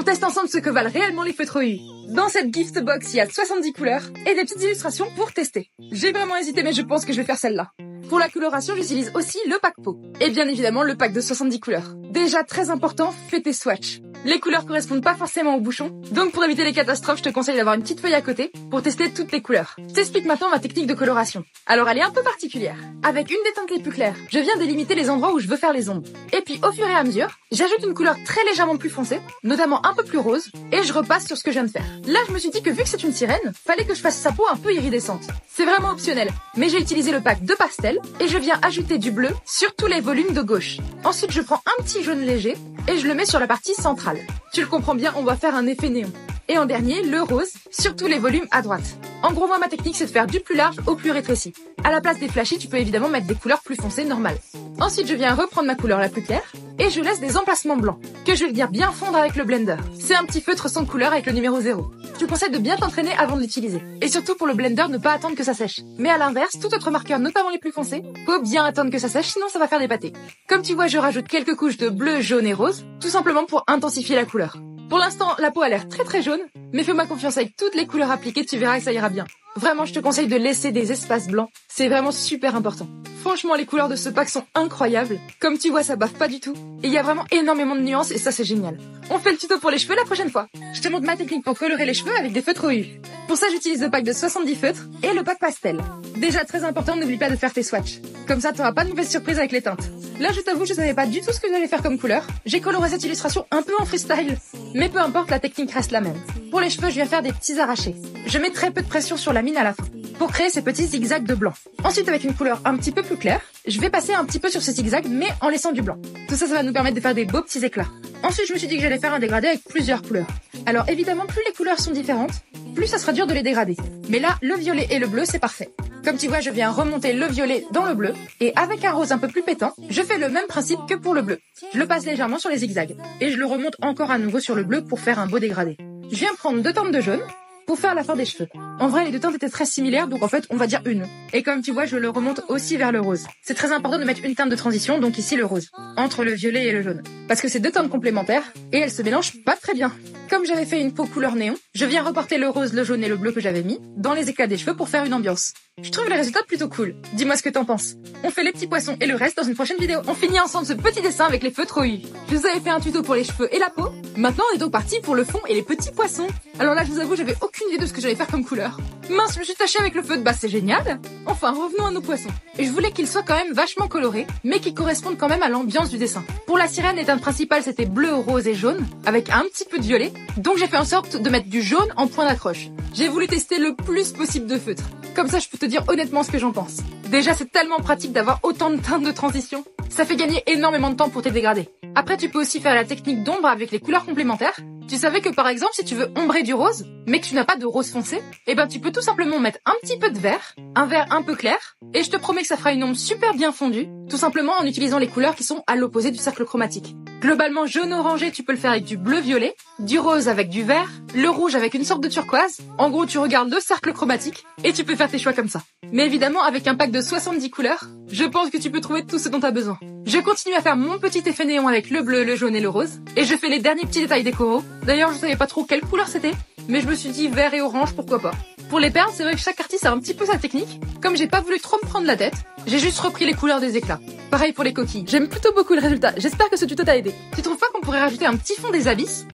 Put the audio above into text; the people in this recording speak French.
teste ensemble ce que valent réellement les feutres OU. Dans cette gift box, il y a 70 couleurs et des petites illustrations pour tester. J'ai vraiment hésité, mais je pense que je vais faire celle-là. Pour la coloration, j'utilise aussi le pack pot. Et bien évidemment, le pack de 70 couleurs. Déjà très important, fais tes swatchs. Les couleurs correspondent pas forcément au bouchon, donc pour éviter les catastrophes, je te conseille d'avoir une petite feuille à côté pour tester toutes les couleurs. Je t'explique maintenant ma technique de coloration. Alors elle est un peu particulière. Avec une des teintes les plus claires, je viens délimiter les endroits où je veux faire les ombres. Et puis au fur et à mesure, j'ajoute une couleur très légèrement plus foncée, notamment un peu plus rose, et je repasse sur ce que je viens de faire. Là, je me suis dit que vu que c'est une sirène, fallait que je fasse sa peau un peu iridescente. C'est vraiment optionnel, mais j'ai utilisé le pack de pastel et je viens ajouter du bleu sur tous les volumes de gauche. Ensuite, je prends un petit jaune léger et je le mets sur la partie centrale. Tu le comprends bien, on va faire un effet néon. Et en dernier, le rose sur tous les volumes à droite. En gros, moi, ma technique, c'est de faire du plus large au plus rétréci. À la place des flashy, tu peux évidemment mettre des couleurs plus foncées normales. Ensuite, je viens reprendre ma couleur la plus claire et je laisse des emplacements blancs que je vais venir bien fondre avec le blender. C'est un petit feutre sans couleur avec le numéro 0. Je te conseille de bien t'entraîner avant de l'utiliser. Et surtout pour le blender, ne pas attendre que ça sèche. Mais à l'inverse, tout autre marqueur, notamment les plus foncés, faut bien attendre que ça sèche, sinon ça va faire des pâtés. Comme tu vois, je rajoute quelques couches de bleu, jaune et rose, tout simplement pour intensifier la couleur. Pour l'instant, la peau a l'air très jaune, mais fais-moi confiance, avec toutes les couleurs appliquées, tu verras que ça ira bien. Vraiment, je te conseille de laisser des espaces blancs, c'est vraiment super important. Franchement, les couleurs de ce pack sont incroyables. Comme tu vois, ça baffe pas du tout. Et il y a vraiment énormément de nuances et ça, c'est génial. On fait le tuto pour les cheveux la prochaine fois. Je te montre ma technique pour colorer les cheveux avec des feutres OU. Pour ça, j'utilise le pack de 70 feutres et le pack pastel. Déjà, très important, n'oublie pas de faire tes swatchs. Comme ça, t'auras pas de mauvaise surprise avec les teintes. Là, je t'avoue, je savais pas du tout ce que j'allais faire comme couleur. J'ai coloré cette illustration un peu en freestyle. Mais peu importe, la technique reste la même. Pour les cheveux, je viens faire des petits arrachés. Je mets très peu de pression sur la mine à la fin, pour créer ces petits zigzags de blanc. Ensuite, avec une couleur un petit peu plus claire, je vais passer un petit peu sur ces zigzags, mais en laissant du blanc. Tout ça, ça va nous permettre de faire des beaux petits éclats. Ensuite, je me suis dit que j'allais faire un dégradé avec plusieurs couleurs. Alors évidemment, plus les couleurs sont différentes, plus ça sera dur de les dégrader. Mais là, le violet et le bleu, c'est parfait. Comme tu vois, je viens remonter le violet dans le bleu, et avec un rose un peu plus pétant, je fais le même principe que pour le bleu. Je le passe légèrement sur les zigzags, et je le remonte encore à nouveau sur le bleu pour faire un beau dégradé. Je viens prendre 2 teintes de jaune, pour faire la fin des cheveux. En vrai, les 2 teintes étaient très similaires, donc en fait, on va dire une. Et comme tu vois, je le remonte aussi vers le rose. C'est très important de mettre une teinte de transition, donc ici le rose, entre le violet et le jaune. Parce que c'est 2 teintes complémentaires, et elles se mélangent pas très bien. Comme j'avais fait une peau couleur néon, je viens reporter le rose, le jaune et le bleu que j'avais mis dans les éclats des cheveux pour faire une ambiance. Je trouve les résultats plutôt cool. Dis-moi ce que t'en penses. On fait les petits poissons et le reste dans une prochaine vidéo. On finit ensemble ce petit dessin avec les feutres OU. Je vous avais fait un tuto pour les cheveux et la peau. Maintenant, on est donc parti pour le fond et les petits poissons. Alors là, je vous avoue, j'avais aucune idée de ce que j'allais faire comme couleur. Mince, je me suis tachée avec le feu de base, c'est génial. Enfin, revenons à nos poissons. Et je voulais qu'ils soient quand même vachement colorés, mais qu'ils correspondent quand même à l'ambiance du dessin. Pour la sirène, les teintes principales, c'était bleu, rose et jaune, avec un petit peu de violet. Donc j'ai fait en sorte de mettre du jaune en point d'accroche. J'ai voulu tester le plus possible de feutres. Comme ça, je peux te dire honnêtement ce que j'en pense. Déjà, c'est tellement pratique d'avoir autant de teintes de transition. Ça fait gagner énormément de temps pour tes dégradés. Après, tu peux aussi faire la technique d'ombre avec les couleurs complémentaires. Tu savais que par exemple, si tu veux ombrer du rose, mais que tu n'as pas de rose foncé, eh ben tu peux tout simplement mettre un petit peu de vert, un vert un peu clair, et je te promets que ça fera une ombre super bien fondue, tout simplement en utilisant les couleurs qui sont à l'opposé du cercle chromatique. Globalement, jaune-orangé, tu peux le faire avec du bleu-violet, du rose avec du vert, le rouge avec une sorte de turquoise. En gros, tu regardes le cercle chromatique et tu peux faire tes choix comme ça. Mais évidemment, avec un pack de 70 couleurs, je pense que tu peux trouver tout ce dont tu as besoin. Je continue à faire mon petit effet néon avec le bleu, le jaune et le rose, et je fais les derniers petits détails décoraux. D'ailleurs, je savais pas trop quelle couleur c'était, mais je me suis dit vert et orange, pourquoi pas. Pour les perles, c'est vrai que chaque artiste a un petit peu sa technique. Comme j'ai pas voulu trop me prendre la tête, j'ai juste repris les couleurs des éclats. Pareil pour les coquilles. J'aime plutôt beaucoup le résultat. J'espère que ce tuto t'a aidé. Tu trouves pas qu'on pourrait rajouter un petit fond des abysses ?